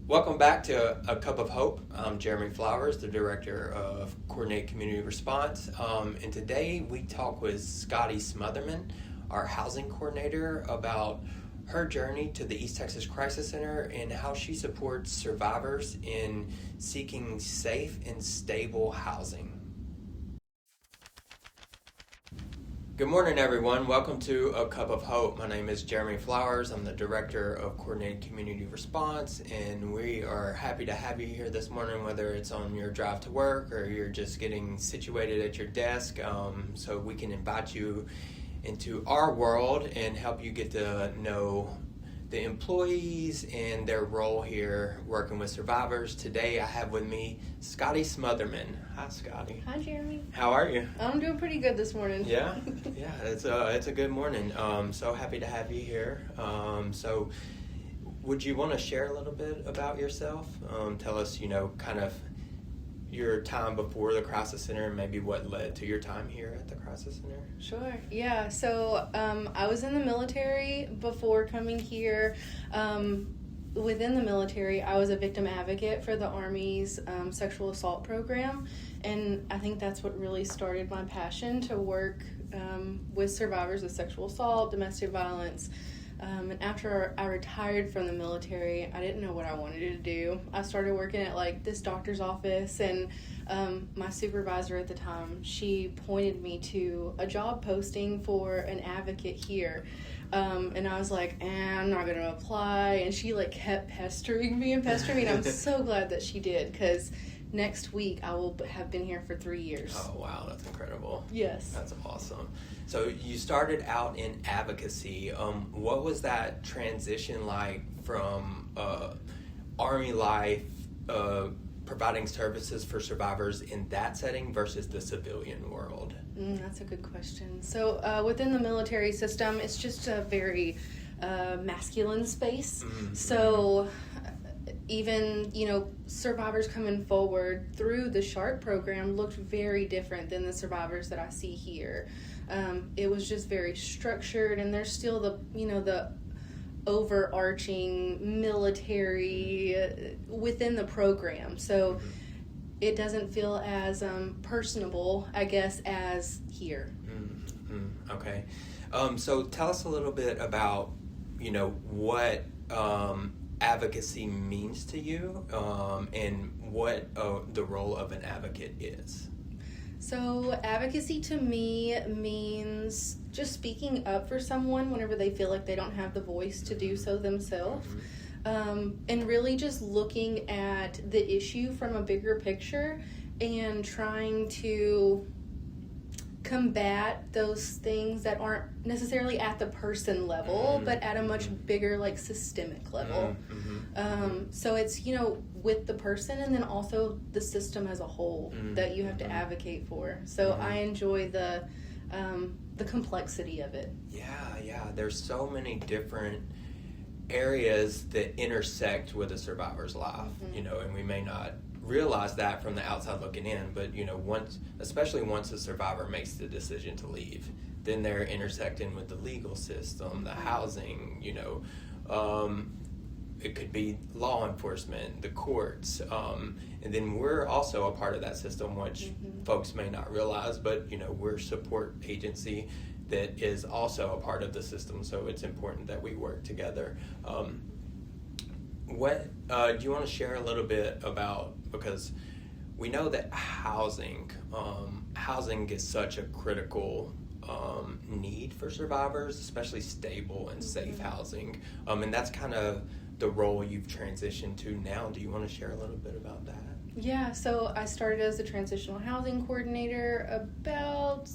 Welcome back to A Cup of Hope. I'm Jeremy Flowers, the Director of Coordinate Community Response. And today we talk with Scotti Smothermon, our housing coordinator, about her journey to the East Texas Crisis Center and how she supports survivors in seeking safe and stable housing. Good morning, everyone. Welcome to A Cup of Hope. My name is Jeremy Flowers. I'm the Director of Coordinated Community Response, and we are happy to have you here this morning, whether it's on your drive to work or you're just getting situated at your desk, so we can invite you into our world and help you get to know the employees and their role here working with survivors. Today I have with me Scotti Smothermon. Hi, Scotti. Hi, Jeremy. How are you? I'm doing pretty good this morning. Yeah, it's a good morning. So happy to have you here. So would you want to share a little bit about yourself? Tell us, kind of your time before the Crisis Center and maybe what led to your time here at the Crisis Center. Sure. Yeah. So I was in the military before coming here. Within the military, I was a victim advocate for the Army's sexual assault program. And I think that's what really started my passion to work with survivors of sexual assault, domestic violence. And after I retired from the military, I didn't know what I wanted to do. I started working at this doctor's office, and my supervisor at the time, she pointed me to a job posting for an advocate here. And I was like, I'm not going to apply. And she kept pestering me. And I'm so glad that she did, because next week I will have been here for 3 years. Oh, wow. That's incredible. Yes. That's awesome. So you started out in advocacy. What was that transition like from Army life, providing services for survivors in that setting versus the civilian world? That's a good question. So within the military system, it's just a very masculine space. Mm-hmm. So even, survivors coming forward through the SHARP program looked very different than the survivors that I see here. It was just very structured, and there's still the overarching military within the program. So it doesn't feel as personable, I guess, as here. Mm-hmm. Okay. So tell us a little bit about, what advocacy means to you, and what the role of an advocate is. So advocacy to me means just speaking up for someone whenever they feel like they don't have the voice to do so themselves. And really just looking at the issue from a bigger picture and trying to combat those things that aren't necessarily at the person level, but at a much bigger, systemic level. So it's, with the person and then also the system as a whole that you have to advocate for. So I enjoy the complexity of it. Yeah. There's so many different areas that intersect with a survivor's life, and we may not realize that from the outside looking in, but especially once a survivor makes the decision to leave, then they're intersecting with the legal system, the housing, it could be law enforcement, the courts, and then we're also a part of that system, which folks may not realize, but we're a support agency that is also a part of the system, so it's important that we work together. What do you want to share a little bit about, because we know that housing is such a critical need for survivors, especially stable and safe housing, and that's kind of the role you've transitioned to now. Do you want to share a little bit about that? Yeah, so I started as a transitional housing coordinator about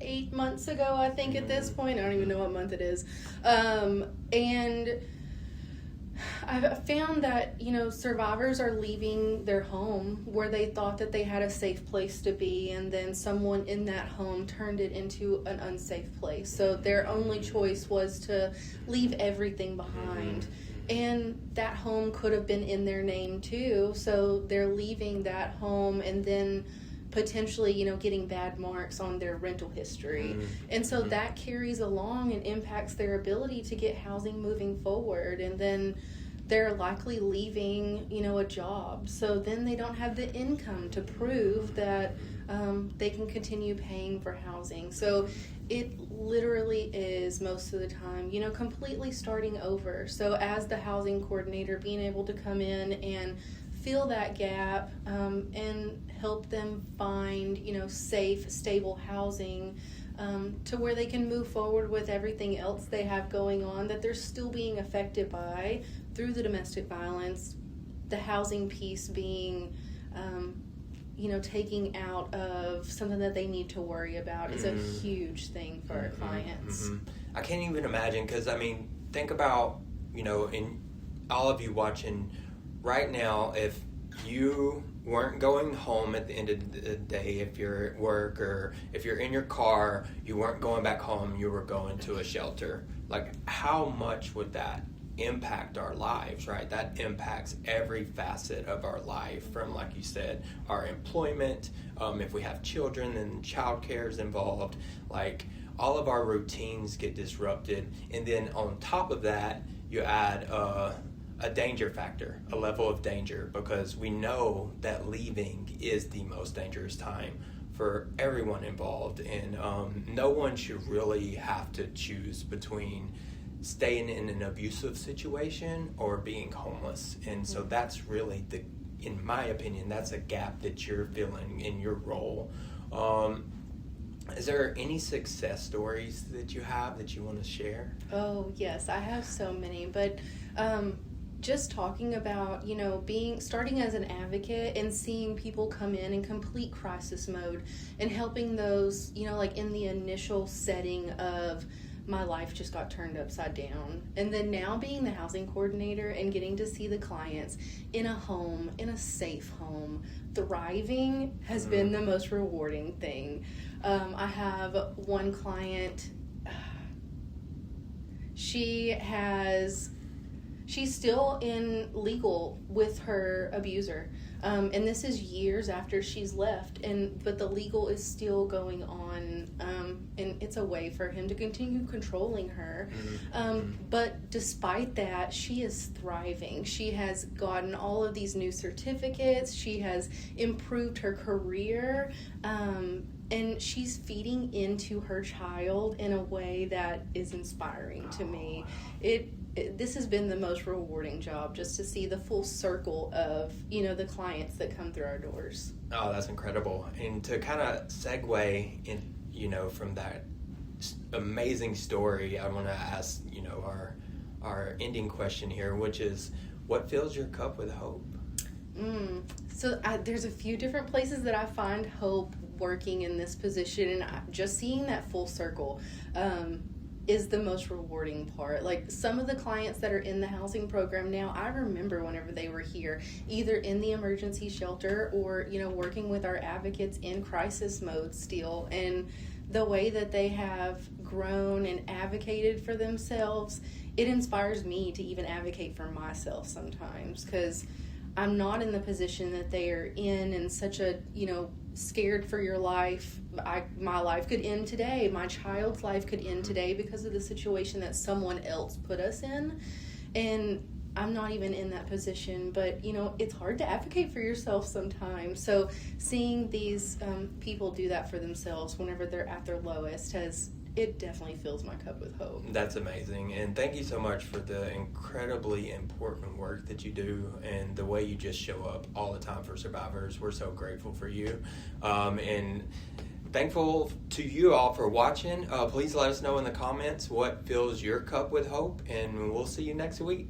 8 months ago, I think, at this point. I don't even know what month it is. And I've found that, survivors are leaving their home where they thought that they had a safe place to be, and then someone in that home turned it into an unsafe place. So their only choice was to leave everything behind. And that home could have been in their name too. So they're leaving that home and then potentially, getting bad marks on their rental history. And so that carries along and impacts their ability to get housing moving forward. And then they're likely leaving, a job. So then they don't have the income to prove that they can continue paying for housing. So it literally is most of the time, completely starting over. So as the housing coordinator, being able to come in and fill that gap and help them find, safe, stable housing to where they can move forward with everything else they have going on that they're still being affected by through the domestic violence, the housing piece being, taking out of something that they need to worry about is a huge thing for our clients. I can't even imagine, because, think about, in all of you watching right now, if you weren't going home at the end of the day, if you're at work or if you're in your car, you weren't going back home, you were going to a shelter. Like, how much would that impact our lives, right? That impacts every facet of our life, from, like you said, our employment, if we have children and childcare is involved, like all of our routines get disrupted. And then on top of that, you add a danger factor, a level of danger, because we know that leaving is the most dangerous time for everyone involved. And no one should really have to choose between staying in an abusive situation or being homeless. And so that's really in my opinion, that's a gap that you're filling in your role. Is there any success stories that you have that you want to share? Oh, yes, I have so many, but just talking about, starting as an advocate and seeing people come in complete crisis mode and helping those, like in the initial setting of my life just got turned upside down. And then now being the housing coordinator and getting to see the clients in a home, in a safe home, thriving has been the most rewarding thing. I have one client, she's still in legal with her abuser. And this is years after she's left, but the legal is still going on, and it's a way for him to continue controlling her. But despite that, she is thriving. She has gotten all of these new certificates. She has improved her career, and she's feeding into her child in a way that is inspiring to me. This has been the most rewarding job, just to see the full circle of, the clients that come through our doors. Oh, that's incredible. And to kind of segue in, from that amazing story, I want to ask, our ending question here, which is, what fills your cup with hope? So there's a few different places that I find hope working in this position, and just seeing that full circle is the most rewarding part. Like, some of the clients that are in the housing program now, I remember whenever they were here, either in the emergency shelter or, working with our advocates in crisis mode still, and the way that they have grown and advocated for themselves, it inspires me to even advocate for myself sometimes, because I'm not in the position that they are in such a, scared for your life. My life could end today. My child's life could end today because of the situation that someone else put us in. And I'm not even in that position, but, it's hard to advocate for yourself sometimes. So seeing these people do that for themselves whenever they're at their lowest it definitely fills my cup with hope. That's amazing. And thank you so much for the incredibly important work that you do and the way you just show up all the time for survivors. We're so grateful for you. And thankful to you all for watching. Please let us know in the comments what fills your cup with hope, and we'll see you next week.